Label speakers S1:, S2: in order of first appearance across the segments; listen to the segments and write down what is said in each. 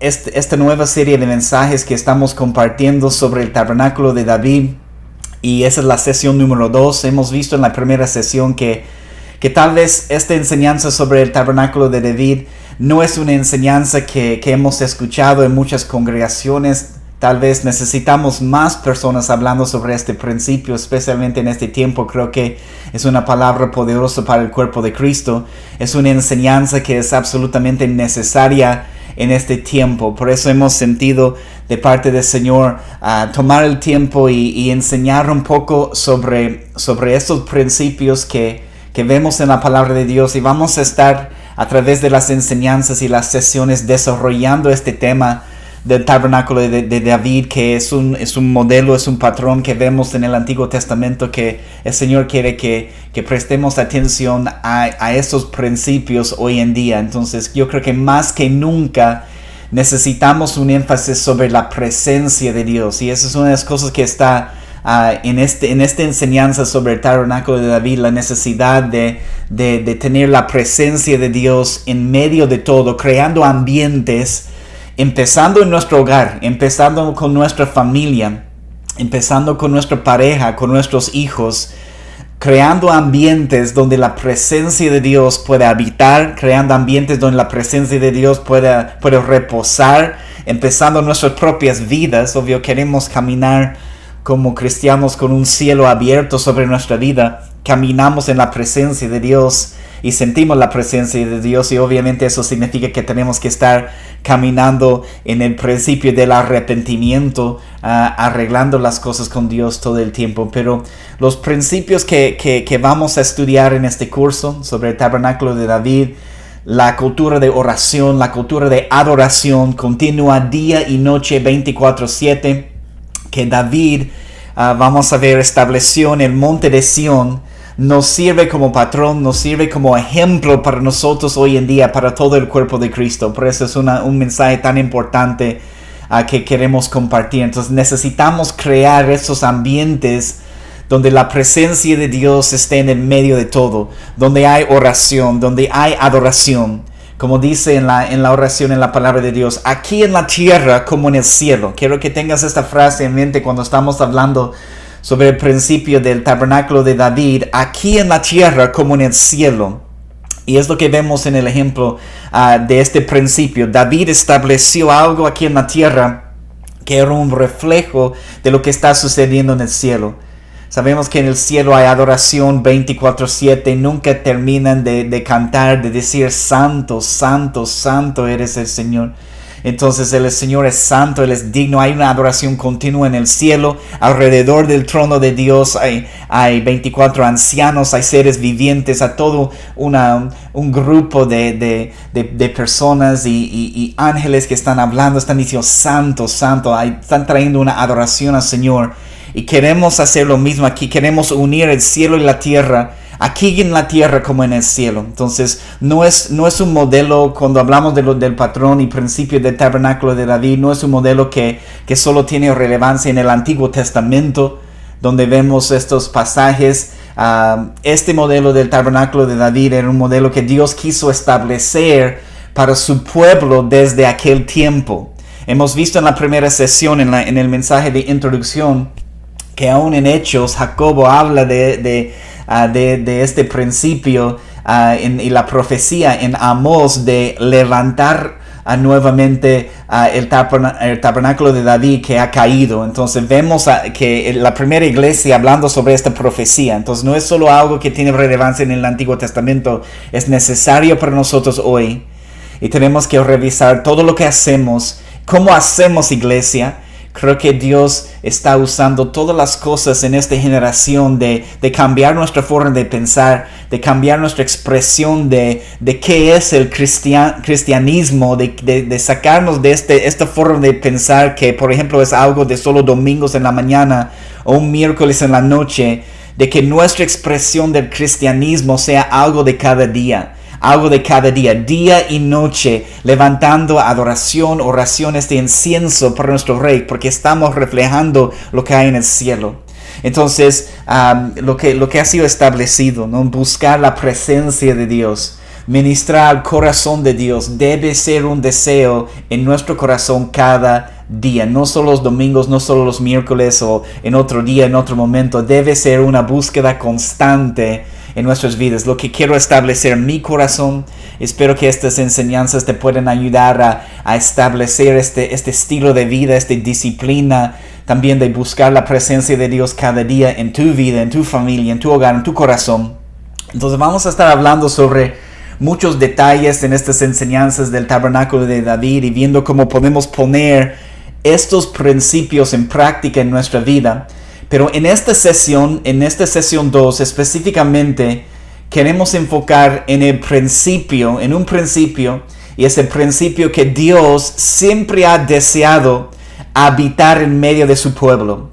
S1: esta nueva serie de mensajes que estamos compartiendo sobre el tabernáculo de David. Y esa es la sesión número 2. Hemos visto en la primera sesión que tal vez esta enseñanza sobre el tabernáculo de David no es una enseñanza que hemos escuchado en muchas congregaciones. Tal vez necesitamos más personas hablando sobre este principio, especialmente en este tiempo. Creo que es una palabra poderosa para el cuerpo de Cristo. Es una enseñanza que es absolutamente necesaria en este tiempo. Por eso hemos sentido de parte del Señor tomar el tiempo y enseñar un poco sobre estos principios que vemos en la palabra de Dios. Y vamos a estar a través de las enseñanzas y las sesiones desarrollando este tema del tabernáculo de David, que es un modelo, es un patrón que vemos en el Antiguo Testamento, que el Señor quiere que prestemos atención a esos principios hoy en día. Entonces yo creo que más que nunca necesitamos un énfasis sobre la presencia de Dios, y esa es una de las cosas que está en esta enseñanza sobre el tabernáculo de David, la necesidad de tener la presencia de Dios en medio de todo, creando ambientes, empezando en nuestro hogar, empezando con nuestra familia, empezando con nuestra pareja, con nuestros hijos, creando ambientes donde la presencia de Dios puede habitar, creando ambientes donde la presencia de Dios puede reposar, empezando nuestras propias vidas. Obvio, queremos caminar como cristianos con un cielo abierto sobre nuestra vida. Caminamos en la presencia de Dios y sentimos la presencia de Dios, y obviamente eso significa que tenemos que estar caminando en el principio del arrepentimiento, arreglando las cosas con Dios todo el tiempo. Pero los principios que vamos a estudiar en este curso sobre el tabernáculo de David, la cultura de oración, la cultura de adoración continua día y noche 24/7, que David, vamos a ver, estableció en el monte de Sión, nos sirve como patrón, nos sirve como ejemplo para nosotros hoy en día, para todo el cuerpo de Cristo. Por eso es un mensaje tan importante que queremos compartir. Entonces necesitamos crear esos ambientes donde la presencia de Dios esté en el medio de todo, donde hay oración, donde hay adoración. Como dice en la oración, en la palabra de Dios, aquí en la tierra como en el cielo. Quiero que tengas esta frase en mente cuando estamos hablando sobre el principio del tabernáculo de David, aquí en la tierra como en el cielo. Y es lo que vemos en el ejemplo de este principio. David estableció algo aquí en la tierra que era un reflejo de lo que está sucediendo en el cielo. Sabemos que en el cielo hay adoración 24/7, nunca terminan de cantar, de decir santo, santo, santo eres el Señor. Entonces el Señor es santo, Él es digno. Hay una adoración continua en el cielo. Alrededor del trono de Dios hay 24 ancianos, hay seres vivientes, a todo un grupo de personas y ángeles que están hablando, están diciendo santo, santo. Están trayendo una adoración al Señor. Y queremos hacer lo mismo aquí. Queremos unir el cielo y la tierra, aquí en la tierra como en el cielo. Entonces no es un modelo, cuando hablamos del patrón y principio del tabernáculo de David, no es un modelo que solo tiene relevancia en el Antiguo Testamento, donde vemos estos pasajes. Este modelo del tabernáculo de David era un modelo que Dios quiso establecer para su pueblo desde aquel tiempo. Hemos visto en la primera sesión, en el mensaje de introducción, que aún en Hechos Jacobo habla de este principio y la profecía en Amós de levantar nuevamente el tabernáculo de David que ha caído. Entonces vemos que la primera iglesia hablando sobre esta profecía. Entonces no es solo algo que tiene relevancia en el Antiguo Testamento, es necesario para nosotros hoy. Y tenemos que revisar todo lo que hacemos, cómo hacemos iglesia. Creo que Dios está usando todas las cosas en esta generación de cambiar nuestra forma de pensar, de cambiar nuestra expresión de qué es el cristianismo, de sacarnos de esta forma de pensar que, por ejemplo, es algo de solo domingos en la mañana o un miércoles en la noche, de que nuestra expresión del cristianismo sea algo de cada día. Algo de cada día y noche, levantando adoración, oraciones de incienso para nuestro Rey, porque estamos reflejando lo que hay en el cielo. Entonces, lo que ha sido establecido, ¿no? Buscar la presencia de Dios, ministrar al corazón de Dios debe ser un deseo en nuestro corazón cada día. No solo los domingos, no solo los miércoles o en otro día, en otro momento. Debe ser una búsqueda constante en nuestras vidas. Lo que quiero establecer en mi corazón, espero que estas enseñanzas te puedan ayudar a establecer este estilo de vida, esta disciplina también de buscar la presencia de Dios cada día en tu vida, en tu familia, en tu hogar, en tu corazón. Entonces vamos a estar hablando sobre muchos detalles en estas enseñanzas del tabernáculo de David y viendo cómo podemos poner estos principios en práctica en nuestra vida. Pero en esta sesión 2 específicamente, queremos enfocar en un principio, y es el principio que Dios siempre ha deseado habitar en medio de su pueblo.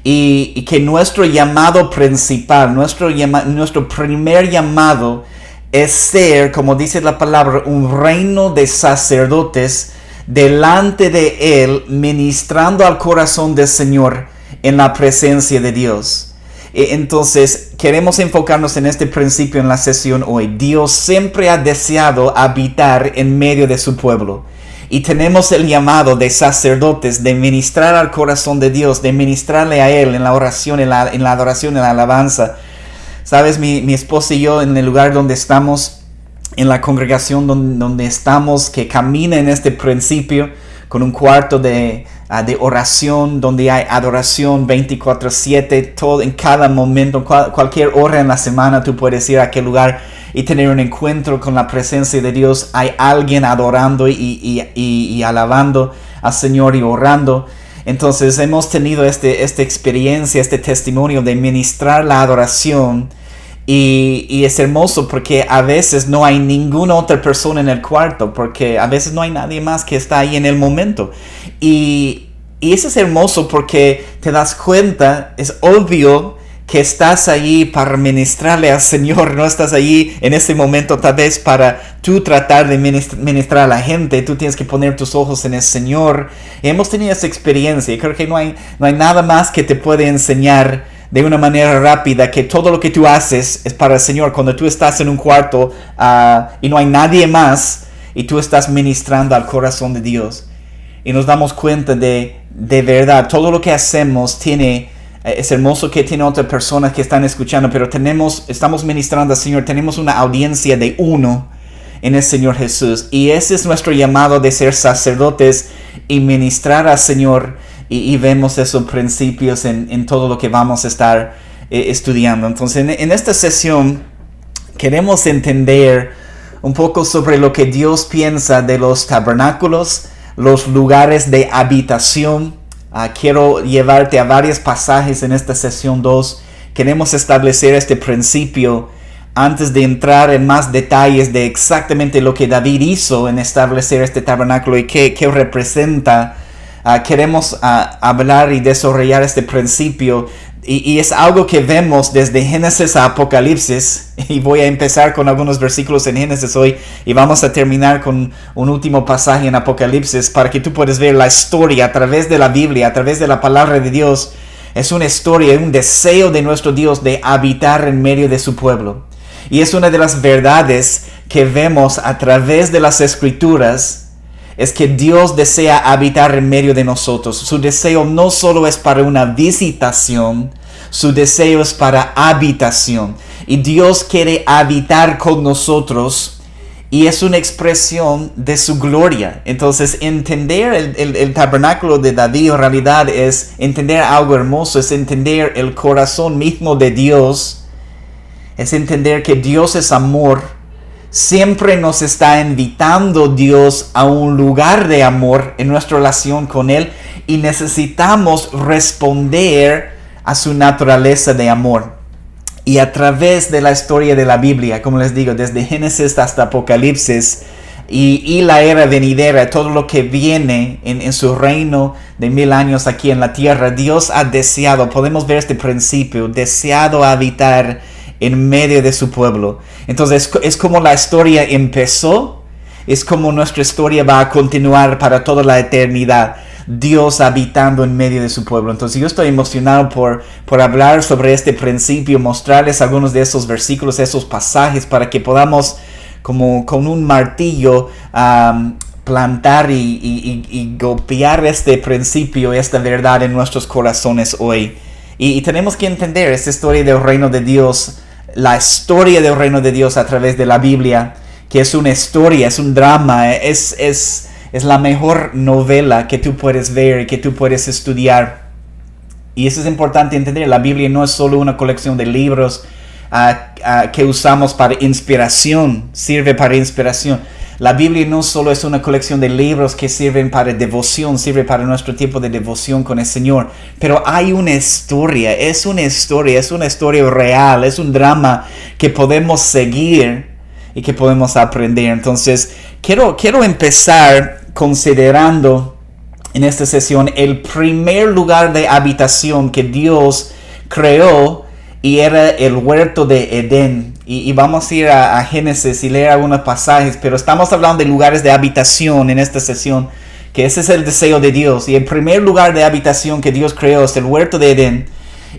S1: Y que nuestro llamado principal, nuestro primer llamado es ser, como dice la palabra, un reino de sacerdotes delante de Él, ministrando al corazón del Señor en la presencia de Dios. Entonces, queremos enfocarnos en este principio en la sesión hoy. Dios siempre ha deseado habitar en medio de su pueblo. Y tenemos el llamado de sacerdotes, de ministrar al corazón de Dios, de ministrarle a Él en la oración, en la adoración, en la alabanza. Sabes, mi esposa y yo, en el lugar donde estamos, en la congregación donde estamos, que camina en este principio, con un cuarto de oración, donde hay adoración 24/7, todo en cada momento, cualquier hora en la semana tú puedes ir a aquel lugar y tener un encuentro con la presencia de Dios. Hay alguien adorando y alabando al Señor y orando. Entonces hemos tenido esta experiencia, este testimonio de ministrar la adoración. Y es hermoso porque a veces no hay ninguna otra persona en el cuarto, porque a veces no hay nadie más que está ahí en el momento. Y eso es hermoso porque te das cuenta, es obvio que estás ahí para ministrarle al Señor, no estás ahí en ese momento tal vez para tú tratar de ministrar a la gente. Tú tienes que poner tus ojos en el Señor. Y hemos tenido esa experiencia y creo que no hay nada más que te puede enseñar de una manera rápida que todo lo que tú haces es para el Señor. Cuando tú estás en un cuarto y no hay nadie más y tú estás ministrando al corazón de Dios, y nos damos cuenta de verdad, todo lo que hacemos es hermoso que tiene otras personas que están escuchando, pero estamos ministrando al Señor, tenemos una audiencia de uno en el Señor Jesús, y ese es nuestro llamado de ser sacerdotes y ministrar al Señor. Y vemos esos principios en todo lo que vamos a estar estudiando. Entonces, en esta sesión queremos entender un poco sobre lo que Dios piensa de los tabernáculos, los lugares de habitación. Quiero llevarte a varios pasajes en esta sesión 2. Queremos establecer este principio antes de entrar en más detalles de exactamente lo que David hizo en establecer este tabernáculo y qué representa. Queremos hablar y desarrollar este principio y es algo que vemos desde Génesis a Apocalipsis, y voy a empezar con algunos versículos en Génesis hoy y vamos a terminar con un último pasaje en Apocalipsis para que tú puedas ver la historia a través de la Biblia, a través de la palabra de Dios. Es una historia, un deseo de nuestro Dios de habitar en medio de su pueblo, y es una de las verdades que vemos a través de las Escrituras. Es que Dios desea habitar en medio de nosotros. Su deseo no solo es para una visitación, su deseo es para habitación. Y Dios quiere habitar con nosotros y es una expresión de su gloria. Entonces, entender el tabernáculo de David en realidad es entender algo hermoso, es entender el corazón mismo de Dios, es entender que Dios es amor. Siempre nos está invitando Dios a un lugar de amor en nuestra relación con Él, y necesitamos responder a su naturaleza de amor. Y a través de la historia de la Biblia, como les digo, desde Génesis hasta Apocalipsis y la era venidera, todo lo que viene en su reino de 1000 años aquí en la tierra, Dios ha deseado, podemos ver este principio, deseado habitar en medio de su pueblo. Entonces es como la historia empezó, es como nuestra historia va a continuar para toda la eternidad, Dios habitando en medio de su pueblo. Entonces yo estoy emocionado por hablar sobre este principio, mostrarles algunos de esos versículos, esos pasajes, para que podamos como con un martillo, plantar y golpear este principio, esta verdad en nuestros corazones hoy. Y tenemos que entender esta historia del reino de Dios, la historia del reino de Dios a través de la Biblia, que es una historia, es un drama, es la mejor novela que tú puedes ver y que tú puedes estudiar. Y eso es importante entender. La Biblia no es solo una colección de libros que usamos para inspiración, sirve para inspiración. La Biblia no solo es una colección de libros que sirven para devoción, sirve para nuestro tiempo de devoción con el Señor. Pero hay una historia, es una historia real, es un drama que podemos seguir y que podemos aprender. Entonces, quiero empezar considerando en esta sesión el primer lugar de habitación que Dios creó, y era el huerto de Edén. Y vamos a ir a Génesis y leer algunos pasajes, pero estamos hablando de lugares de habitación en esta sesión, que ese es el deseo de Dios. Y el primer lugar de habitación que Dios creó es el huerto de Edén.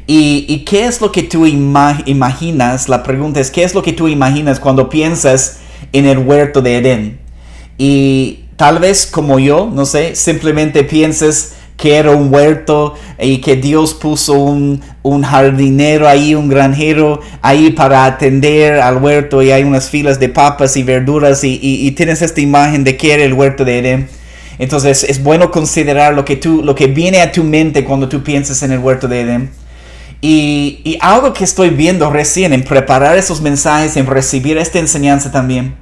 S1: ¿Y qué es lo que tú imaginas? La pregunta es, ¿qué es lo que tú imaginas cuando piensas en el huerto de Edén? Y tal vez como yo, no sé, simplemente pienses que era un huerto y que Dios puso un jardinero ahí, un granjero ahí para atender al huerto, y hay unas filas de papas y verduras y tienes esta imagen de que era el huerto de Edén. Entonces es bueno considerar lo que viene a tu mente cuando tú piensas en el huerto de Edén. Y algo que estoy viendo recién en preparar esos mensajes, en recibir esta enseñanza también,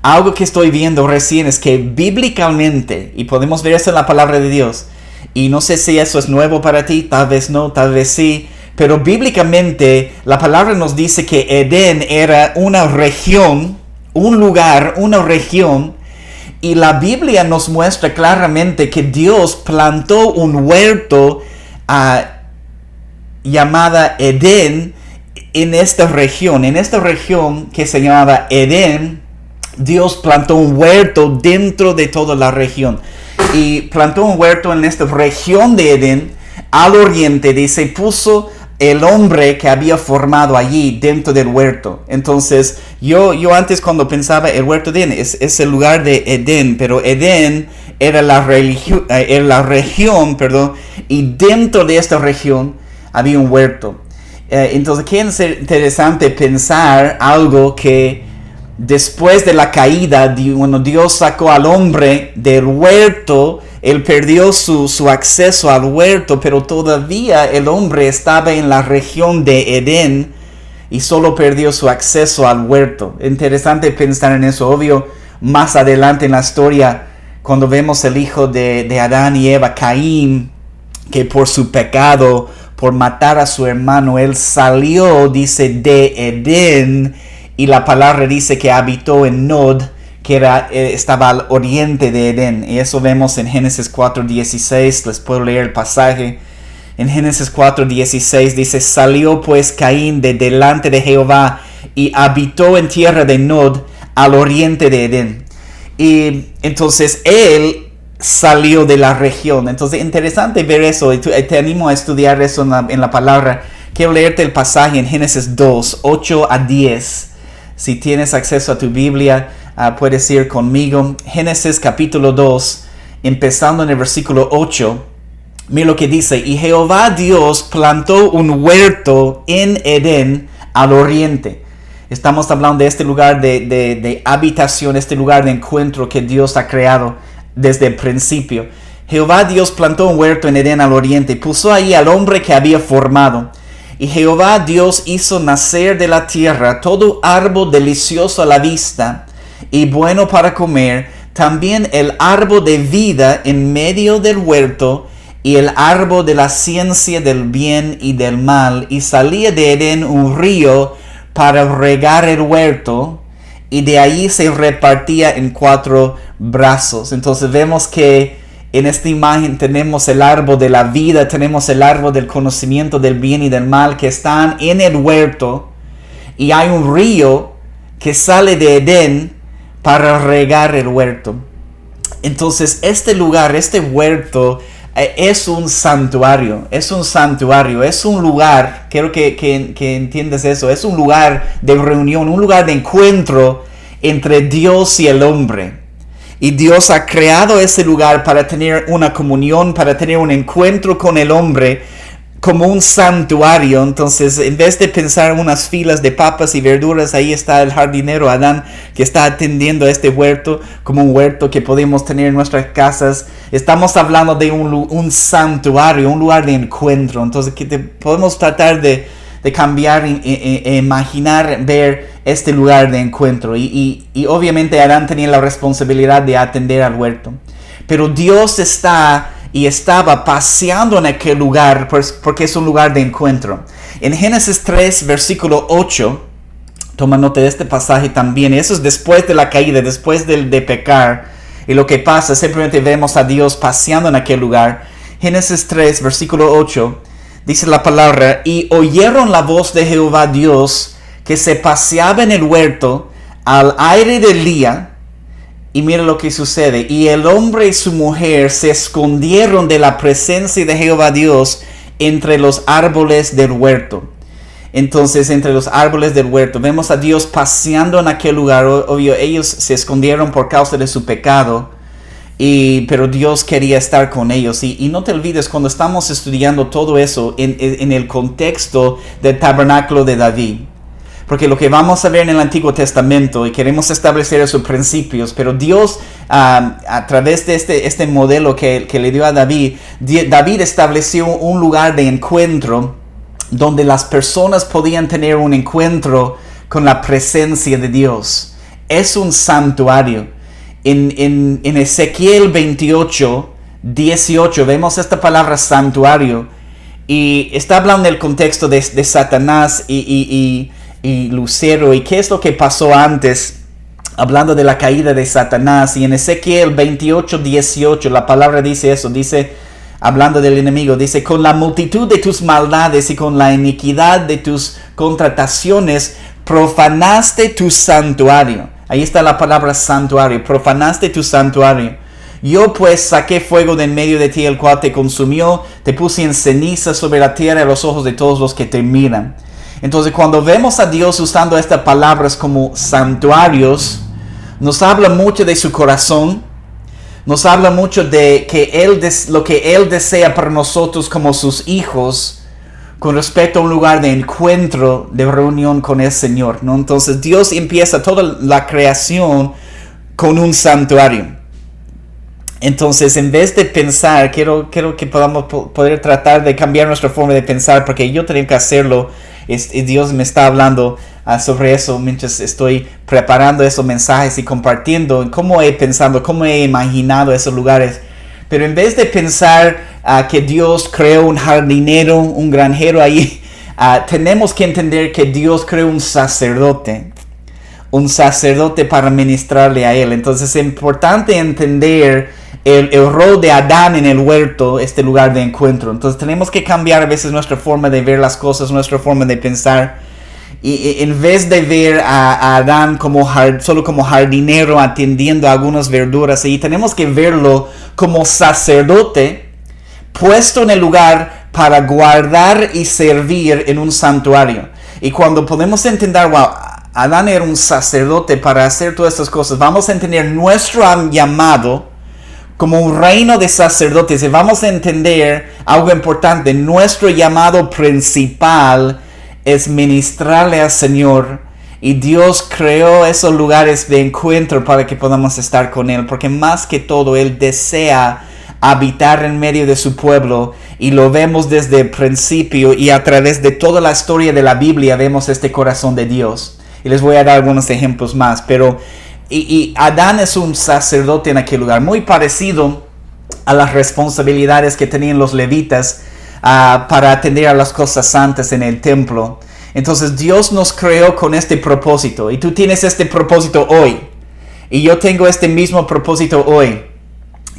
S1: algo que estoy viendo recién es que bíblicamente, y podemos ver eso en la palabra de Dios, y no sé si eso es nuevo para ti, tal vez no, tal vez sí, pero bíblicamente la palabra nos dice que Edén era una región, un lugar, una región, y la Biblia nos muestra claramente que Dios plantó un huerto llamada Edén en esta región que se llamaba Edén. Dios plantó un huerto dentro de toda la región, y plantó un huerto en esta región de Edén al oriente. Dice, puso el hombre que había formado allí dentro del huerto. Entonces yo antes, cuando pensaba el huerto de Edén, es el lugar de Edén, pero Edén era la región, y dentro de esta región había un huerto. Entonces qué interesante pensar algo que después de la caída, cuando Dios sacó al hombre del huerto, él perdió su acceso al huerto, pero todavía el hombre estaba en la región de Edén y solo perdió su acceso al huerto. Interesante pensar en eso. Obvio, más adelante en la historia, cuando vemos el hijo de Adán y Eva, Caín, que por su pecado, por matar a su hermano, él salió, dice, de Edén. Y la palabra dice que habitó en Nod, que estaba al oriente de Edén. Y eso vemos en Génesis 4:16. Les puedo leer el pasaje. En Génesis 4:16 dice, salió pues Caín de delante de Jehová y habitó en tierra de Nod, al oriente de Edén. Y entonces él salió de la región. Entonces interesante ver eso. Y te animo a estudiar eso en la palabra. Quiero leerte el pasaje en Génesis 2, 8 a 10. Si tienes acceso a tu Biblia, puedes ir conmigo. Génesis capítulo 2, empezando en el versículo 8. Mira lo que dice. Y Jehová Dios plantó un huerto en Edén al oriente. Estamos hablando de este lugar de habitación, este lugar de encuentro que Dios ha creado desde el principio. Jehová Dios plantó un huerto en Edén al oriente y puso ahí al hombre que había formado. Y Jehová Dios hizo nacer de la tierra todo árbol delicioso a la vista y bueno para comer, también el árbol de vida en medio del huerto y el árbol de la ciencia del bien y del mal. Y salía de Edén un río para regar el huerto, y de ahí se repartía en 4 brazos. Entonces vemos que en esta imagen tenemos el árbol de la vida, tenemos el árbol del conocimiento del bien y del mal que están en el huerto, y hay un río que sale de Edén para regar el huerto. Entonces este lugar, este huerto, es un santuario, es un lugar, quiero que entiendas eso, es un lugar de reunión, un lugar de encuentro entre Dios y el hombre. Y Dios ha creado ese lugar para tener una comunión, para tener un encuentro con el hombre, como un santuario. Entonces, en vez de pensar en unas filas de papas y verduras, ahí está el jardinero Adán que está atendiendo a este huerto como un huerto que podemos tener en nuestras casas. Estamos hablando de un santuario, un lugar de encuentro. Entonces, podemos tratar de cambiar e imaginar, ver este lugar de encuentro. Y obviamente Adán tenía la responsabilidad de atender al huerto. Pero Dios estaba paseando en aquel lugar porque es un lugar de encuentro. En Génesis 3, versículo 8, toma nota de este pasaje también. Eso es después de la caída, después de pecar. Y lo que pasa, simplemente vemos a Dios paseando en aquel lugar. Génesis 3, versículo 8, dice la palabra: y oyeron la voz de Jehová Dios, que se paseaba en el huerto al aire del día. Y mira lo que sucede. Y el hombre y su mujer se escondieron de la presencia de Jehová Dios entre los árboles del huerto. Entonces, entre los árboles del huerto, vemos a Dios paseando en aquel lugar. Obvio, ellos se escondieron por causa de su pecado. Pero Dios quería estar con ellos. Y no te olvides, cuando estamos estudiando todo eso en el contexto del tabernáculo de David. Porque lo que vamos a ver en el Antiguo Testamento, y queremos establecer esos principios, pero Dios, a través de este modelo que le dio a David, David estableció un lugar de encuentro donde las personas podían tener un encuentro con la presencia de Dios. Es un santuario. En Ezequiel 28, 18, vemos esta palabra santuario, y está hablando del contexto de Satanás y Lucero, y qué es lo que pasó antes, hablando de la caída de Satanás. Y en Ezequiel 28, 18, la palabra dice eso, dice, hablando del enemigo, dice: con la multitud de tus maldades y con la iniquidad de tus contrataciones, profanaste tu santuario. Ahí está la palabra santuario, profanaste tu santuario. Yo pues saqué fuego de en medio de ti, el cual te consumió, te puse en ceniza sobre la tierra a los ojos de todos los que te miran. Entonces, cuando vemos a Dios usando estas palabras como santuarios, nos habla mucho de su corazón, nos habla mucho de lo que Él desea para nosotros como sus hijos, con respecto a un lugar de encuentro, de reunión con el Señor, ¿no? Entonces, Dios empieza toda la creación con un santuario. Entonces, en vez de pensar, quiero que podamos poder tratar de cambiar nuestra forma de pensar, porque yo tengo que hacerlo. Dios me está hablando sobre eso mientras estoy preparando esos mensajes y compartiendo cómo he pensado, cómo he imaginado esos lugares. Pero en vez de pensar que Dios creó un jardinero, un granjero ahí, tenemos que entender que Dios creó un sacerdote para ministrarle a Él. Entonces es importante entender el rol de Adán en el huerto, este lugar de encuentro. Entonces tenemos que cambiar a veces nuestra forma de ver las cosas, nuestra forma de pensar. Y en vez de ver a Adán solo como jardinero atendiendo a algunas verduras, y tenemos que verlo como sacerdote puesto en el lugar para guardar y servir en un santuario. Y cuando podemos entender, wow, Adán era un sacerdote para hacer todas estas cosas, vamos a entender nuestro llamado como un reino de sacerdotes, y vamos a entender algo importante. Nuestro llamado principal es ministrarle al Señor, y Dios creó esos lugares de encuentro para que podamos estar con Él, porque más que todo Él desea habitar en medio de su pueblo, y lo vemos desde el principio, y a través de toda la historia de la Biblia vemos este corazón de Dios. Y les voy a dar algunos ejemplos más, pero y Adán es un sacerdote en aquel lugar, muy parecido a las responsabilidades que tenían los levitas para atender a las cosas santas en el templo. Entonces Dios nos creó con este propósito, y tú tienes este propósito hoy, y yo tengo este mismo propósito hoy,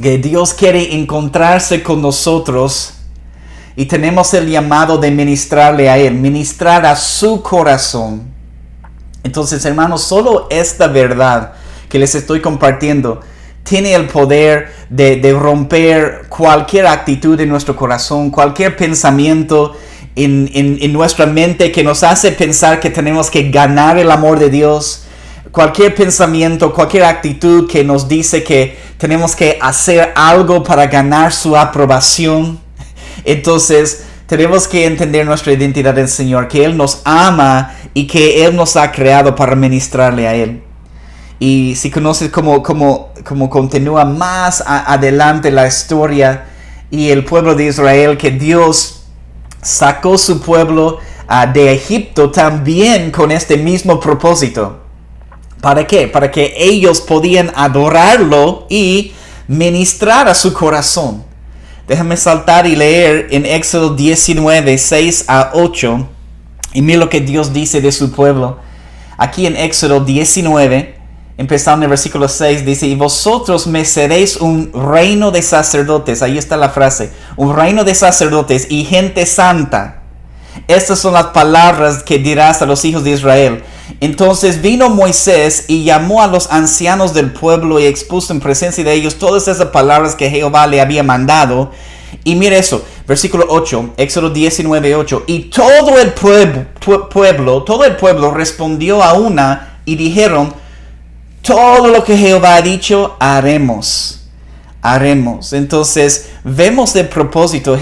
S1: que Dios quiere encontrarse con nosotros, y tenemos el llamado de ministrarle a Él, ministrar a su corazón. Entonces, hermanos, solo esta verdad que les estoy compartiendo tiene el poder de romper cualquier actitud en nuestro corazón, cualquier pensamiento en nuestra mente que nos hace pensar que tenemos que ganar el amor de Dios. Cualquier pensamiento, cualquier actitud que nos dice que tenemos que hacer algo para ganar su aprobación. Entonces, tenemos que entender nuestra identidad del Señor, que Él nos ama y que Él nos ha creado para ministrarle a Él. Y si conoces cómo continúa más adelante la historia y el pueblo de Israel, que Dios sacó su pueblo de Egipto también con este mismo propósito. ¿Para qué? Para que ellos podían adorarlo y ministrar a su corazón. Déjame saltar y leer en Éxodo 19, 6 a 8. Y mira lo que Dios dice de su pueblo. Aquí en Éxodo 19, empezando en el versículo 6, dice: y vosotros me seréis un reino de sacerdotes. Ahí está la frase. Un reino de sacerdotes y gente santa. Estas son las palabras que dirás a los hijos de Israel. Entonces vino Moisés y llamó a los ancianos del pueblo y expuso en presencia de ellos todas esas palabras que Jehová le había mandado. Y mire eso, versículo 8, Éxodo 19, 8. Y todo el pueblo respondió a una y dijeron: todo lo que Jehová ha dicho, haremos. Entonces, vemos el propósito.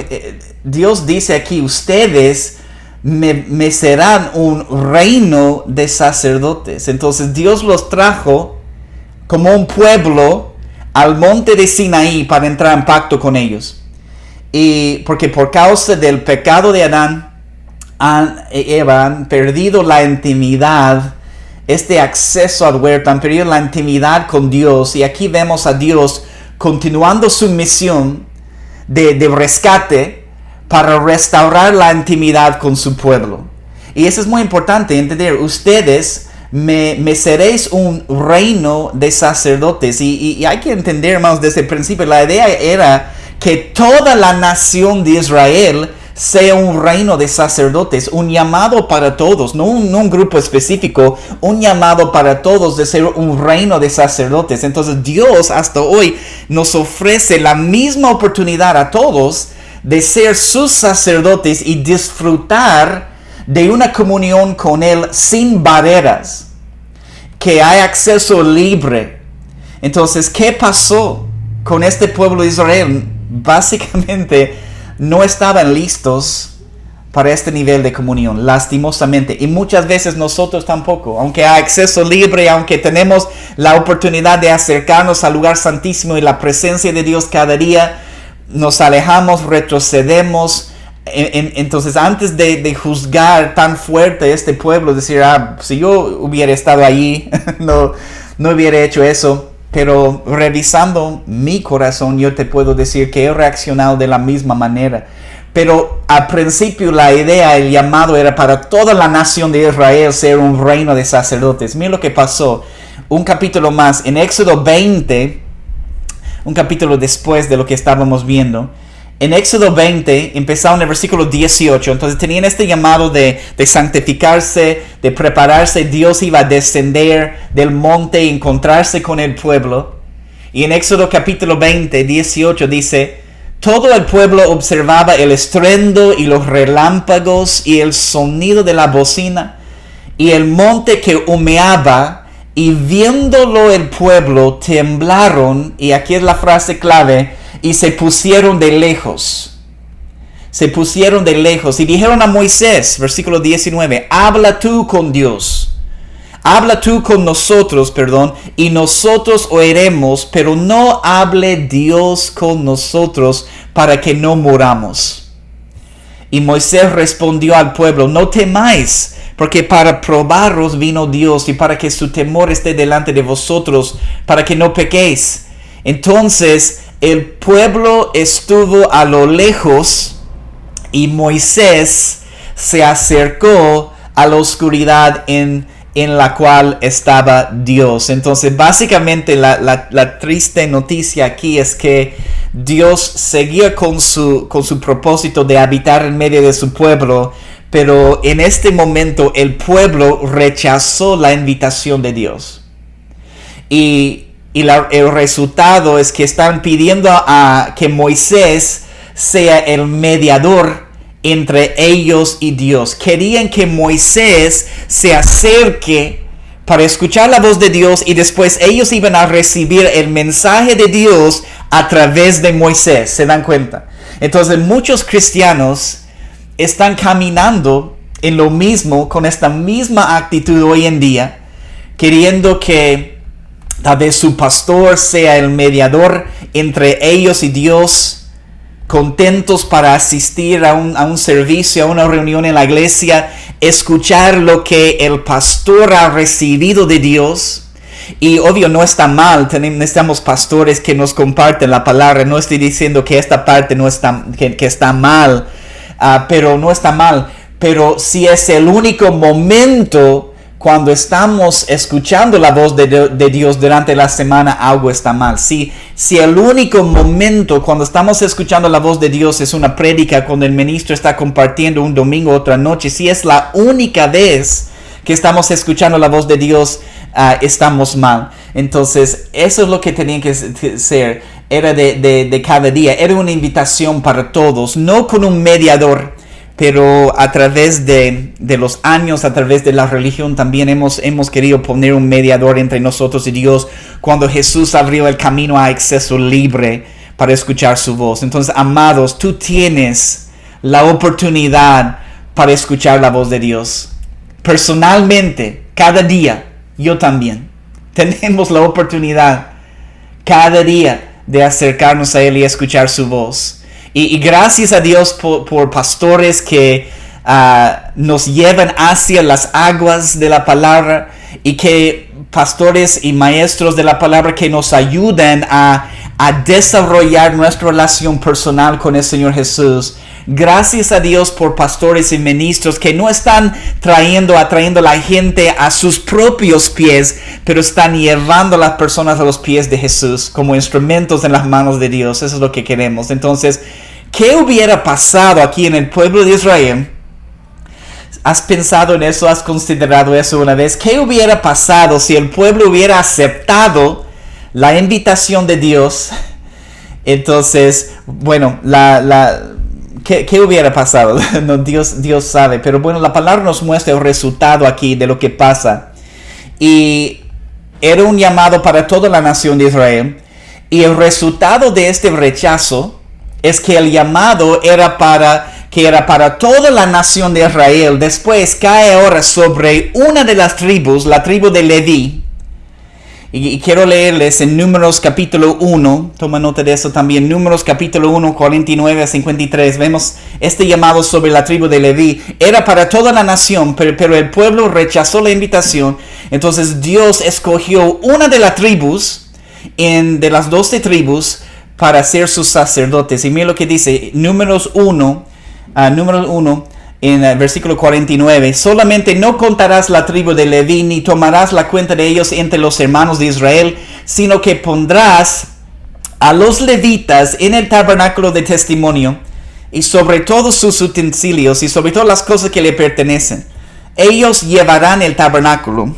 S1: Dios dice aquí: ustedes me serán un reino de sacerdotes. Entonces Dios los trajo como un pueblo al monte de Sinaí para entrar en pacto con ellos. Y porque por causa del pecado de Adán y Eva han perdido la intimidad, este acceso al huerto, han perdido la intimidad con Dios. Y aquí vemos a Dios continuando su misión de rescate para restaurar la intimidad con su pueblo. Y eso es muy importante entender. Ustedes me seréis un reino de sacerdotes. Y hay que entender, hermanos, desde el principio, la idea era que toda la nación de Israel sea un reino de sacerdotes, un llamado para todos, no un grupo específico, un llamado para todos de ser un reino de sacerdotes. Entonces Dios hasta hoy nos ofrece la misma oportunidad a todos de ser sus sacerdotes y disfrutar de una comunión con Él sin barreras, que hay acceso libre. Entonces, ¿qué pasó con este pueblo de Israel? Básicamente no estaban listos para este nivel de comunión, lastimosamente. Y muchas veces nosotros tampoco, aunque hay acceso libre, aunque tenemos la oportunidad de acercarnos al lugar santísimo y la presencia de Dios cada día, nos alejamos, retrocedemos. Entonces, antes de juzgar tan fuerte a este pueblo, decir: si yo hubiera estado allí, no hubiera hecho eso. Pero revisando mi corazón, yo te puedo decir que he reaccionado de la misma manera. Pero al principio la idea, el llamado era para toda la nación de Israel ser un reino de sacerdotes. Mira lo que pasó. Un capítulo más, en Éxodo 20, un capítulo después de lo que estábamos viendo. En Éxodo 20, empezado en el versículo 18, entonces tenían este llamado de santificarse, de prepararse. Dios iba a descender del monte y encontrarse con el pueblo. Y en Éxodo capítulo 20, 18 dice: todo el pueblo observaba el estruendo y los relámpagos y el sonido de la bocina y el monte que humeaba, y viéndolo el pueblo temblaron, y aquí es la frase clave, y se pusieron de lejos. Se pusieron de lejos y dijeron a Moisés, versículo 19: habla tú con Dios. Habla tú con nosotros, y nosotros oiremos, pero no hable Dios con nosotros para que no muramos. Y Moisés respondió al pueblo: no temáis, porque para probaros vino Dios, y para que su temor esté delante de vosotros, para que no pequéis. Entonces el pueblo estuvo a lo lejos, y Moisés se acercó a la oscuridad en la cual estaba Dios. Entonces, básicamente la triste noticia aquí es que Dios seguía con su propósito de habitar en medio de su pueblo, pero en este momento el pueblo rechazó la invitación de Dios. Y Y el resultado es que están pidiendo a que Moisés sea el mediador entre ellos y Dios. Querían que Moisés se acerque para escuchar la voz de Dios y después ellos iban a recibir el mensaje de Dios a través de Moisés. ¿Se dan cuenta? Entonces muchos cristianos están caminando en lo mismo, con esta misma actitud hoy en día, queriendo que tal vez su pastor sea el mediador entre ellos y Dios, contentos para asistir a un servicio, a una reunión en la iglesia, escuchar lo que el pastor ha recibido de Dios. Y obvio no está mal, necesitamos pastores que nos comparten la palabra. No estoy diciendo que esta parte no está, que está mal, pero no está mal. Pero si es el único momento cuando estamos escuchando la voz de Dios durante la semana, algo está mal. Si el único momento cuando estamos escuchando la voz de Dios es una prédica, cuando el ministro está compartiendo un domingo o otra noche, si es la única vez que estamos escuchando la voz de Dios, estamos mal. Entonces, eso es lo que tenía que ser. Era de cada día. Era una invitación para todos, no con un mediador. Pero a través de los años, a través de la religión, también hemos querido poner un mediador entre nosotros y Dios, cuando Jesús abrió el camino a acceso libre para escuchar su voz. Entonces, amados, tú tienes la oportunidad para escuchar la voz de Dios. Personalmente, cada día, yo también. Tenemos la oportunidad cada día de acercarnos a Él y escuchar su voz. Y gracias a Dios por pastores que nos llevan hacia las aguas de la palabra, y que pastores y maestros de la palabra que nos ayudan a desarrollar nuestra relación personal con el Señor Jesús. Gracias a Dios por pastores y ministros que no están atrayendo a la gente a sus propios pies, pero están llevando a las personas a los pies de Jesús como instrumentos en las manos de Dios. Eso es lo que queremos. Entonces, ¿qué hubiera pasado aquí en el pueblo de Israel? ¿Has pensado en eso? ¿Has considerado eso una vez? ¿Qué hubiera pasado si el pueblo hubiera aceptado la invitación de Dios? Entonces, bueno, ¿qué hubiera pasado? No, Dios sabe. Pero bueno, la palabra nos muestra el resultado aquí de lo que pasa. Y era un llamado para toda la nación de Israel. Y el resultado de este rechazo es que el llamado era para toda la nación de Israel. Después cae ahora sobre una de las tribus, la tribu de Leví. Y quiero leerles en Números capítulo 1, toma nota de eso también, Números capítulo 1, 49 a 53, vemos este llamado sobre la tribu de Leví. Era para toda la nación, pero el pueblo rechazó la invitación. Entonces Dios escogió una de las tribus, de las 12 tribus, para ser sus sacerdotes. Y mira lo que dice, Números 1, en el versículo 49, solamente no contarás la tribu de Leví, ni tomarás la cuenta de ellos entre los hermanos de Israel, sino que pondrás a los levitas en el tabernáculo de testimonio, y sobre todos sus utensilios, y sobre todas las cosas que le pertenecen. Ellos llevarán el tabernáculo.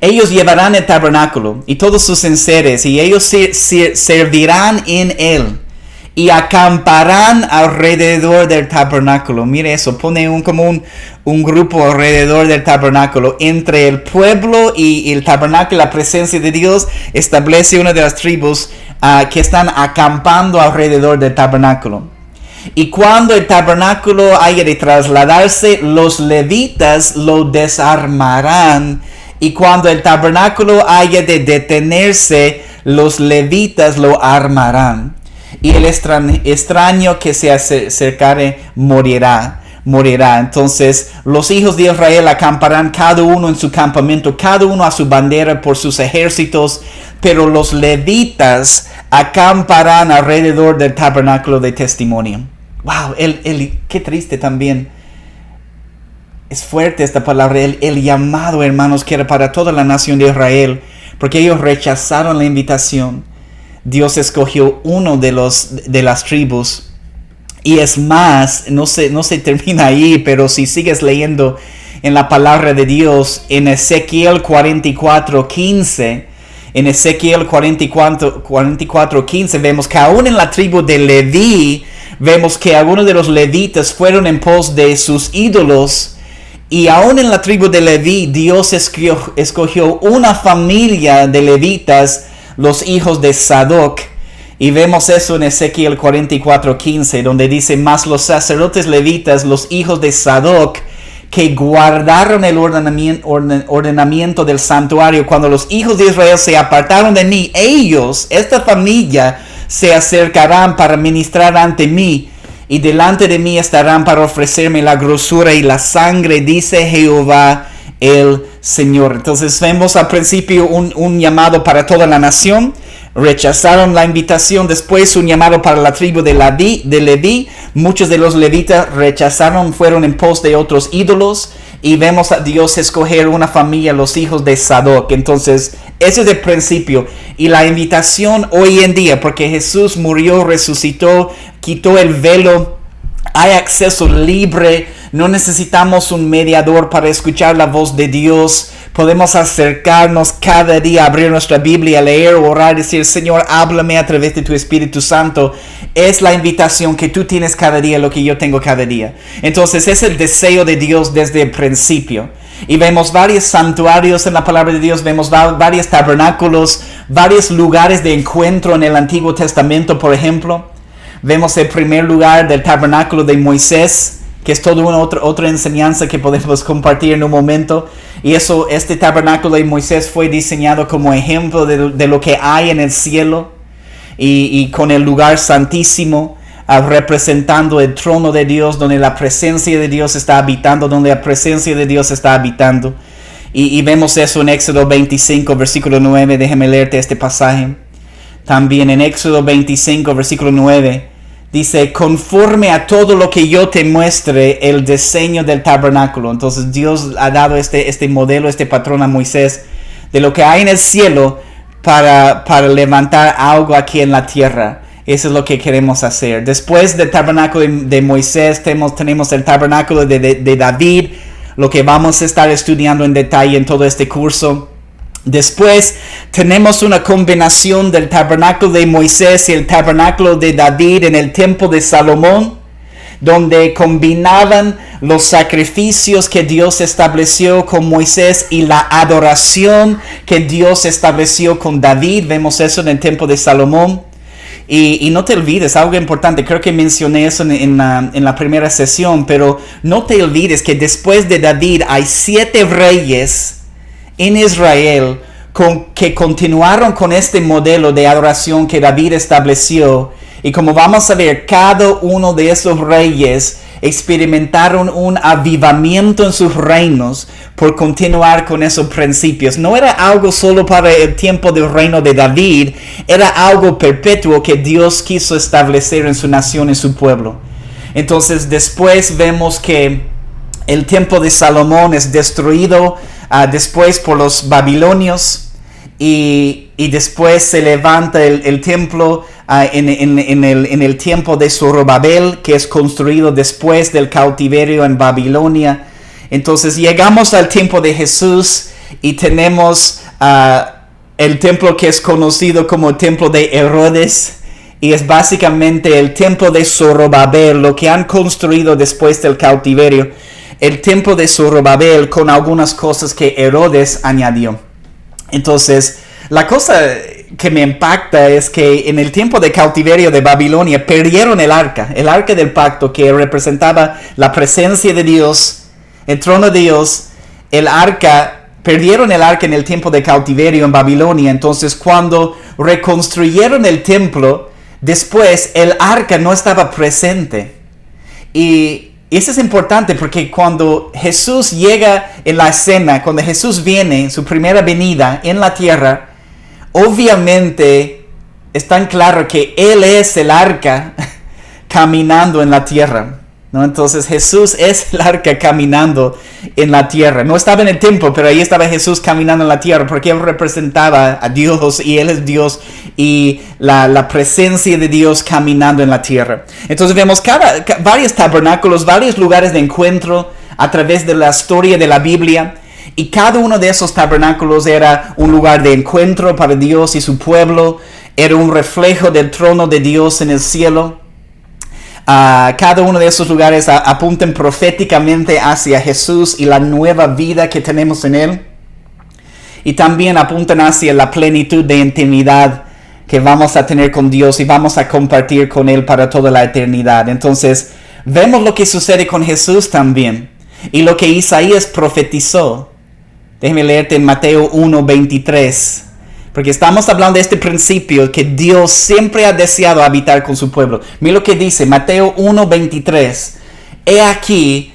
S1: Ellos llevarán el tabernáculo y todos sus enseres, y ellos servirán en él. Y acamparán alrededor del tabernáculo. Mire eso, pone como un grupo alrededor del tabernáculo. Entre el pueblo y el tabernáculo, la presencia de Dios, establece una de las tribus que están acampando alrededor del tabernáculo. Y cuando el tabernáculo haya de trasladarse, los levitas lo desarmarán. Y cuando el tabernáculo haya de detenerse, los levitas lo armarán. Y el extraño que se acercare morirá. Entonces los hijos de Israel acamparán cada uno en su campamento, cada uno a su bandera por sus ejércitos, pero los levitas acamparán alrededor del tabernáculo de testimonio. Wow, qué triste también. Es fuerte esta palabra, el llamado, hermanos, que era para toda la nación de Israel, porque ellos rechazaron la invitación. Dios escogió uno de las tribus. Y es más, no se termina ahí, pero si sigues leyendo en la palabra de Dios en Ezequiel 44:15. En Ezequiel 44:15 vemos que aún en la tribu de Leví, vemos que algunos de los levitas fueron en pos de sus ídolos. Y aún en la tribu de Leví, Dios escogió una familia de levitas, los hijos de Sadoc. Y vemos eso en Ezequiel 44:15, donde dice: mas los sacerdotes levitas, los hijos de Sadoc, que guardaron el ordenamiento del santuario, cuando los hijos de Israel se apartaron de mí, ellos, esta familia, se acercarán para ministrar ante mí, y delante de mí estarán para ofrecerme la grosura y la sangre, dice Jehová el Señor. Entonces vemos al principio un llamado para toda la nación. Rechazaron la invitación. Después un llamado para la tribu de Leví. Muchos de los levitas rechazaron, fueron en pos de otros ídolos. Y vemos a Dios escoger una familia, los hijos de Sadoc. Entonces, ese es el principio. Y la invitación hoy en día, porque Jesús murió, resucitó, quitó el velo, hay acceso libre. No necesitamos un mediador para escuchar la voz de Dios. Podemos acercarnos cada día, abrir nuestra Biblia, leer, orar, decir: Señor, háblame a través de tu Espíritu Santo. Es la invitación que tú tienes cada día, lo que yo tengo cada día. Entonces es el deseo de Dios desde el principio. Y vemos varios santuarios en la palabra de Dios, vemos varios tabernáculos, varios lugares de encuentro en el Antiguo Testamento, por ejemplo. Vemos el primer lugar del tabernáculo de Moisés, que es toda otra enseñanza que podemos compartir en un momento. Y este tabernáculo de Moisés fue diseñado como ejemplo de lo que hay en el cielo, y con el lugar santísimo, representando el trono de Dios, donde la presencia de Dios está habitando, Y vemos eso en Éxodo 25, versículo 9. Déjame leerte este pasaje. También en Éxodo 25, versículo 9. Dice: conforme a todo lo que yo te muestre el diseño del tabernáculo. Entonces Dios ha dado este modelo, este patrón a Moisés, de lo que hay en el cielo para levantar algo aquí en la tierra. Eso es lo que queremos hacer. Después del tabernáculo de Moisés tenemos el tabernáculo de David, lo que vamos a estar estudiando en detalle en todo este curso. Después tenemos una combinación del tabernáculo de Moisés y el tabernáculo de David en el templo de Salomón, donde combinaban los sacrificios que Dios estableció con Moisés y la adoración que Dios estableció con David. Vemos eso en el templo de Salomón. Y no te olvides, algo importante, creo que mencioné eso en la primera sesión, pero no te olvides que después de David hay 7 reyes en Israel que continuaron con este modelo de adoración que David estableció. Y como vamos a ver, cada uno de esos reyes experimentaron un avivamiento en sus reinos por continuar con esos principios. No era algo solo para el tiempo del reino de David, era algo perpetuo que Dios quiso establecer en su nación, en su pueblo. Entonces después vemos que el templo de Salomón es destruido después por los babilonios, y después se levanta el templo en el tiempo de Zorobabel, que es construido después del cautiverio en Babilonia. Entonces llegamos al tiempo de Jesús y tenemos el templo que es conocido como el templo de Herodes, y es básicamente el templo de Zorobabel, lo que han construido después del cautiverio. El templo de Zorobabel con algunas cosas que Herodes añadió. Entonces, la cosa que me impacta es que en el tiempo de cautiverio de Babilonia perdieron el arca del pacto, que representaba la presencia de Dios, el trono de Dios. Perdieron el arca en el tiempo de cautiverio en Babilonia. Entonces, cuando reconstruyeron el templo, después el arca no estaba presente. Y eso es importante porque cuando Jesús llega en la escena, cuando Jesús viene, su primera venida en la tierra, obviamente es tan claro que Él es el arca caminando en la tierra, ¿no? Entonces Jesús es el arca caminando en la tierra. No estaba en el templo, pero ahí estaba Jesús caminando en la tierra, porque Él representaba a Dios, y Él es Dios, y la presencia de Dios caminando en la tierra. Entonces vemos varios tabernáculos, varios lugares de encuentro a través de la historia de la Biblia. Y cada uno de esos tabernáculos era un lugar de encuentro para Dios y su pueblo. Era un reflejo del trono de Dios en el cielo. Cada uno de esos lugares apuntan proféticamente hacia Jesús y la nueva vida que tenemos en Él. Y también apuntan hacia la plenitud de intimidad que vamos a tener con Dios y vamos a compartir con Él para toda la eternidad. Entonces, vemos lo que sucede con Jesús también. Y lo que Isaías profetizó. Déjeme leerte en Mateo 1:23. Porque estamos hablando de este principio que Dios siempre ha deseado habitar con su pueblo. Mira lo que dice Mateo 1:23. He aquí,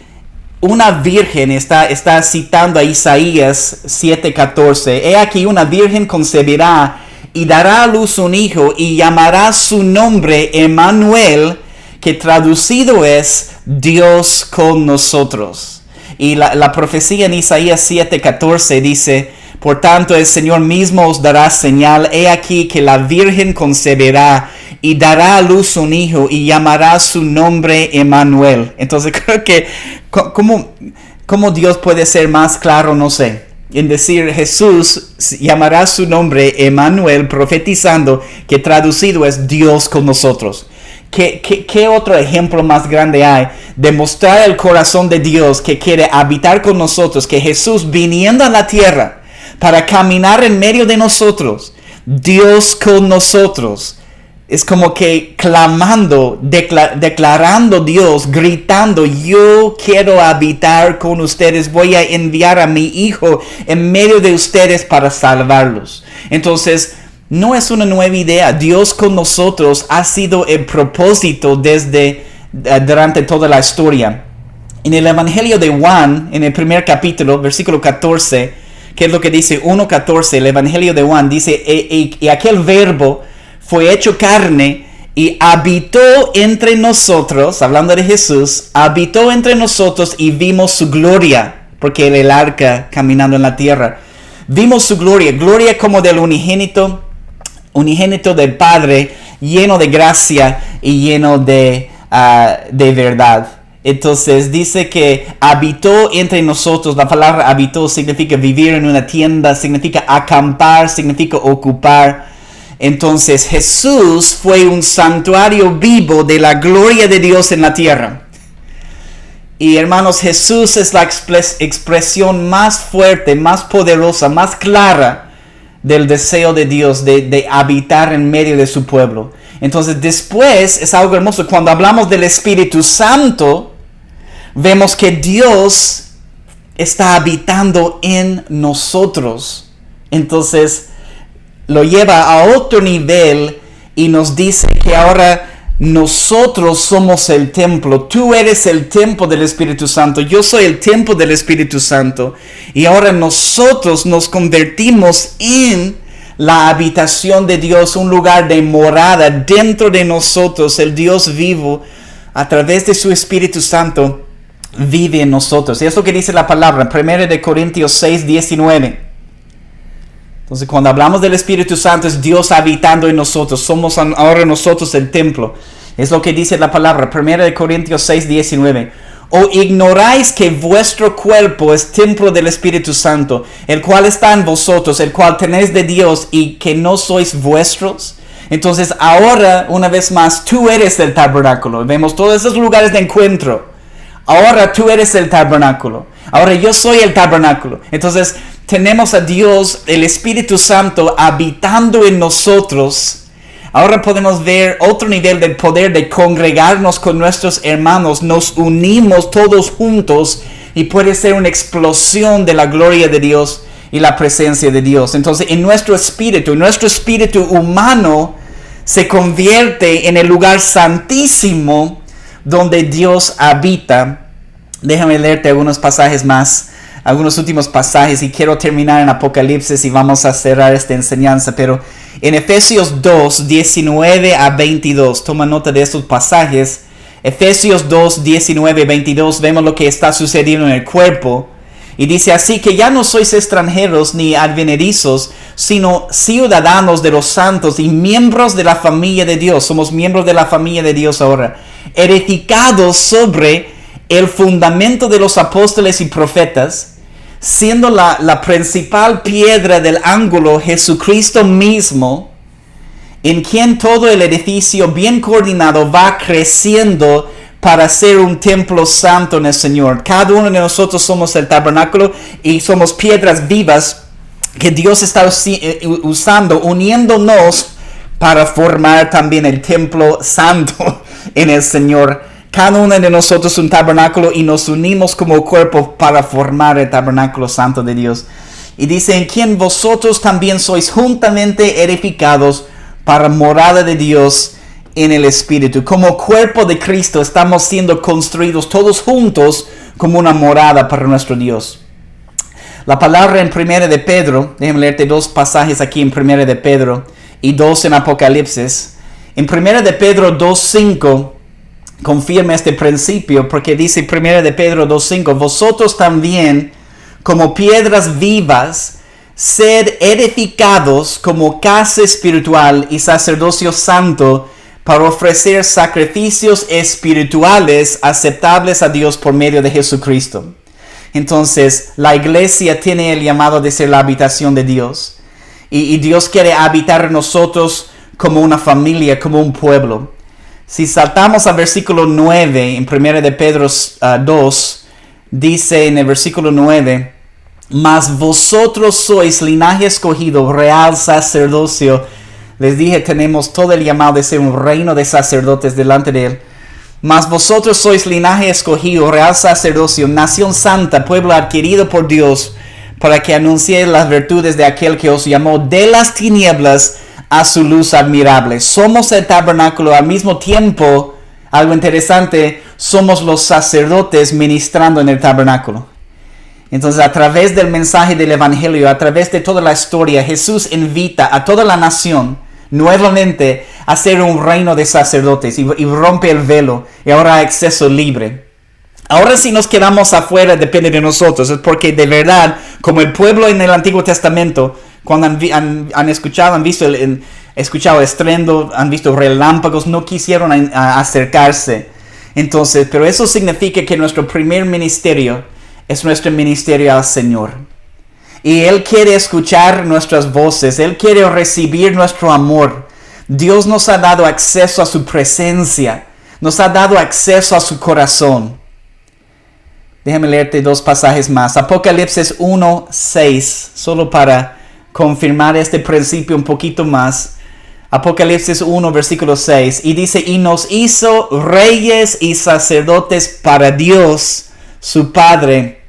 S1: una virgen, está citando a Isaías 7:14. He aquí, una virgen concebirá y dará a luz un hijo y llamará su nombre Emmanuel, que traducido es Dios con nosotros. Y la profecía en Isaías 7:14 dice: por tanto el Señor mismo os dará señal, he aquí que la virgen concebirá y dará a luz un hijo y llamará su nombre Emmanuel. Entonces creo que ¿cómo Dios puede ser más claro? No sé. En decir Jesús llamará su nombre Emmanuel, profetizando que traducido es Dios con nosotros. ¿Qué otro ejemplo más grande hay de mostrar el corazón de Dios que quiere habitar con nosotros? Que Jesús viniendo a la tierra para caminar en medio de nosotros, Dios con nosotros. Es como que clamando, declarando Dios, gritando: yo quiero habitar con ustedes, voy a enviar a mi Hijo en medio de ustedes para salvarlos. Entonces, no es una nueva idea. Dios con nosotros ha sido el propósito durante toda la historia. En el Evangelio de Juan, en el primer capítulo, versículo 14, ¿qué es lo que dice? 1:14, el Evangelio de Juan dice: y aquel verbo fue hecho carne y habitó entre nosotros, hablando de Jesús, habitó entre nosotros y vimos su gloria, porque era el arca caminando en la tierra. Vimos su gloria como del unigénito del Padre, lleno de gracia y lleno de verdad. Entonces dice que habitó entre nosotros. La palabra habitó significa vivir en una tienda, significa acampar, significa ocupar. Entonces Jesús fue un santuario vivo de la gloria de Dios en la tierra. Y hermanos, Jesús es la expresión más fuerte, más poderosa, más clara del deseo de Dios de habitar en medio de su pueblo. Entonces después es algo hermoso. Cuando hablamos del Espíritu Santo, vemos que Dios está habitando en nosotros. Entonces lo lleva a otro nivel y nos dice que ahora nosotros somos el templo. Tú eres el templo del Espíritu Santo. Yo soy el templo del Espíritu Santo. Y ahora nosotros nos convertimos en la habitación de Dios, un lugar de morada dentro de nosotros. El Dios vivo, a través de su Espíritu Santo, vive en nosotros. Y es lo que dice la palabra, 1 Corintios 6:19. Entonces, cuando hablamos del Espíritu Santo, es Dios habitando en nosotros. Somos ahora nosotros el templo. Es lo que dice la palabra, 1 Corintios 6:19. ¿O ignoráis que vuestro cuerpo es templo del Espíritu Santo, el cual está en vosotros, el cual tenéis de Dios, y que no sois vuestros? Entonces, ahora, una vez más, tú eres el tabernáculo. Vemos todos esos lugares de encuentro. Ahora tú eres el tabernáculo. Ahora yo soy el tabernáculo. Entonces, tenemos a Dios, el Espíritu Santo, habitando en nosotros. Ahora podemos ver otro nivel del poder de congregarnos con nuestros hermanos. Nos unimos todos juntos y puede ser una explosión de la gloria de Dios y la presencia de Dios. Entonces, en nuestro espíritu humano se convierte en el lugar santísimo donde Dios habita. Déjame leerte algunos pasajes más, algunos últimos pasajes, y quiero terminar en Apocalipsis y vamos a cerrar esta enseñanza. Pero en Efesios 2, 19 a 22, toma nota de estos pasajes. Efesios 2, 19 a 22, vemos lo que está sucediendo en el cuerpo. Y dice así: que ya no sois extranjeros ni advenedizos, sino ciudadanos de los santos y miembros de la familia de Dios. Somos miembros de la familia de Dios ahora. Edificados sobre el fundamento de los apóstoles y profetas, siendo la principal piedra del ángulo Jesucristo mismo, en quien todo el edificio bien coordinado va creciendo para ser un templo santo en el Señor. Cada uno de nosotros somos el tabernáculo y somos piedras vivas que Dios está usando, uniéndonos para formar también el templo santo en el Señor. Cada uno de nosotros es un tabernáculo y nos unimos como cuerpo para formar el tabernáculo santo de Dios. Y dice, en quien vosotros también sois juntamente edificados para morada de Dios en el Espíritu. Como cuerpo de Cristo estamos siendo construidos todos juntos como una morada para nuestro Dios. La palabra en 1 de Pedro, déjenme leerte dos pasajes aquí en 1 de Pedro y dos en Apocalipsis. En 1 de Pedro 2:5 confirma este principio porque dice 1 de Pedro 2:5, vosotros también como piedras vivas sed edificados como casa espiritual y sacerdocio santo para ofrecer sacrificios espirituales aceptables a Dios por medio de Jesucristo. Entonces, la iglesia tiene el llamado de ser la habitación de Dios. Y Dios quiere habitar en nosotros como una familia, como un pueblo. Si saltamos al versículo 9, en 1 de Pedro 2, dice en el versículo 9, mas vosotros sois linaje escogido, real sacerdocio. Les dije, tenemos todo el llamado de ser un reino de sacerdotes delante de Él. Mas vosotros sois linaje escogido, real sacerdocio, nación santa, pueblo adquirido por Dios, para que anunciéis las virtudes de aquel que os llamó de las tinieblas a su luz admirable. Somos el tabernáculo, al mismo tiempo, algo interesante, somos los sacerdotes ministrando en el tabernáculo. Entonces, a través del mensaje del Evangelio, a través de toda la historia, Jesús invita a toda la nación nuevamente a ser un reino de sacerdotes y rompe el velo y ahora hay acceso libre. Ahora si nos quedamos afuera depende de nosotros, es porque de verdad, como el pueblo en el Antiguo Testamento, cuando han escuchado, han visto escuchado estruendo, han visto relámpagos, no quisieron acercarse. Entonces, pero eso significa que nuestro primer ministerio es nuestro ministerio al Señor. Y Él quiere escuchar nuestras voces. Él quiere recibir nuestro amor. Dios nos ha dado acceso a su presencia. Nos ha dado acceso a su corazón. Déjame leerte dos pasajes más. Apocalipsis 1:6. Solo para confirmar este principio un poquito más. Apocalipsis 1, versículo 6. Y dice, y nos hizo reyes y sacerdotes para Dios, su Padre.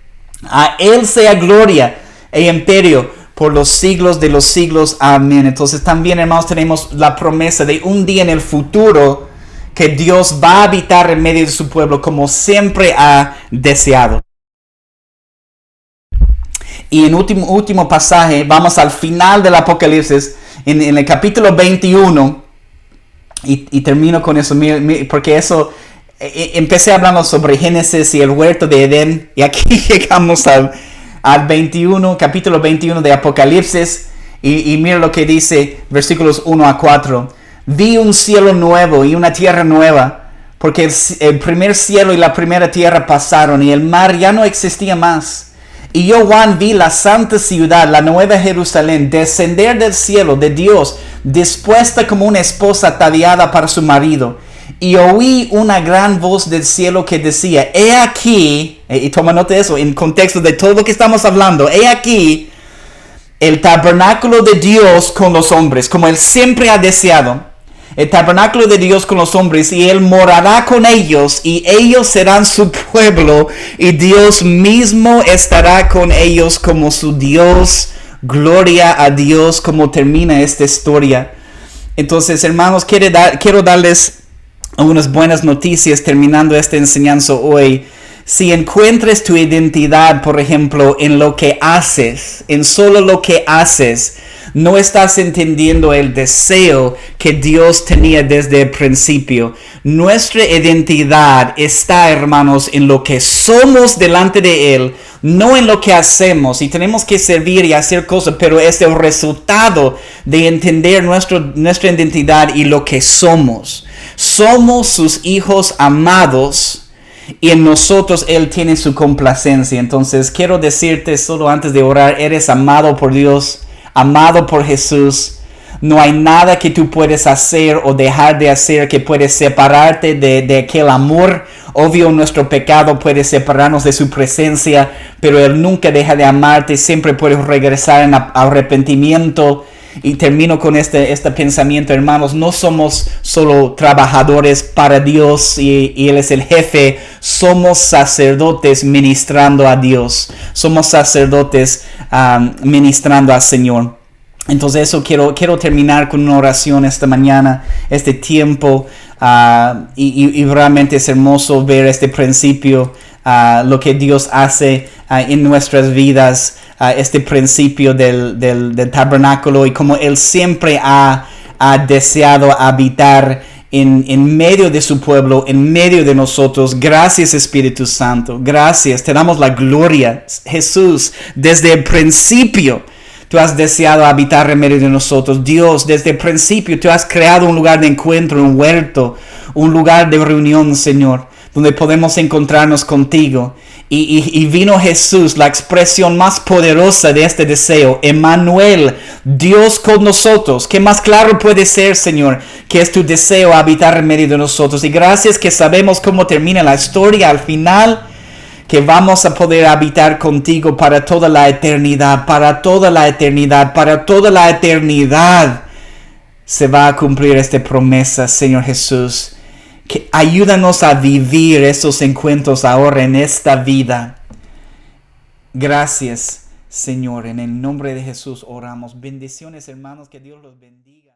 S1: A Él sea gloria e imperio por los siglos de los siglos. Amén. Entonces también, hermanos, tenemos la promesa de un día en el futuro que Dios va a habitar en medio de su pueblo como siempre ha deseado. Y en último pasaje, vamos al final del Apocalipsis, en el capítulo 21, y termino con eso, porque eso, empecé hablando sobre Génesis y el huerto de Edén, y aquí llegamos al 21, capítulo 21 de Apocalipsis, y mira lo que dice, versículos 1-4. Vi un cielo nuevo y una tierra nueva, porque el primer cielo y la primera tierra pasaron, y el mar ya no existía más. Y yo, Juan, vi la santa ciudad, la nueva Jerusalén, descender del cielo de Dios, dispuesta como una esposa ataviada para su marido. Y oí una gran voz del cielo que decía, he aquí, y toma nota de eso, en contexto de todo lo que estamos hablando, he aquí el tabernáculo de Dios con los hombres, como Él siempre ha deseado. El tabernáculo de Dios con los hombres, y Él morará con ellos, y ellos serán su pueblo, y Dios mismo estará con ellos como su Dios. Gloria a Dios, como termina esta historia. Entonces, hermanos, quiero darles algunas buenas noticias terminando esta enseñanza hoy. Si encuentres tu identidad, por ejemplo, en lo que haces, en solo lo que haces, no estás entendiendo el deseo que Dios tenía desde el principio. Nuestra identidad está, hermanos, en lo que somos delante de Él, no en lo que hacemos. Y tenemos que servir y hacer cosas, pero es el resultado de entender nuestra identidad y lo que somos. Somos sus hijos amados. y en nosotros Él tiene su complacencia. Entonces quiero decirte solo antes de orar, eres amado por Dios, amado por Jesús. No hay nada que tú puedes hacer o dejar de hacer que puede separarte de aquel amor. Obvio, nuestro pecado puede separarnos de su presencia, pero Él nunca deja de amarte. Siempre puedes regresar en arrepentimiento. Y termino con este pensamiento, hermanos. No somos solo trabajadores para Dios y Él es el jefe. Somos sacerdotes ministrando a Dios. Somos sacerdotes ministrando al Señor. Entonces eso quiero terminar con una oración esta mañana, este tiempo, y realmente es hermoso ver este principio, lo que Dios hace en nuestras vidas, este principio del tabernáculo y como Él siempre ha deseado habitar en medio de su pueblo, en medio de nosotros. Gracias, Espíritu Santo, gracias, te damos la gloria, Jesús, desde el principio. Tú has deseado habitar en medio de nosotros. Dios, desde el principio tú has creado un lugar de encuentro, un huerto, un lugar de reunión, Señor, donde podemos encontrarnos contigo. Y vino Jesús, la expresión más poderosa de este deseo. Emmanuel, Dios con nosotros. ¿Qué más claro puede ser, Señor, que es tu deseo habitar en medio de nosotros? Y gracias que sabemos cómo termina la historia al final, que vamos a poder habitar contigo para toda la eternidad, para toda la eternidad, para toda la eternidad. Se va a cumplir esta promesa, Señor Jesús. Que ayúdanos a vivir esos encuentros ahora en esta vida. Gracias, Señor. En el nombre de Jesús oramos. Bendiciones, hermanos. Que Dios los bendiga.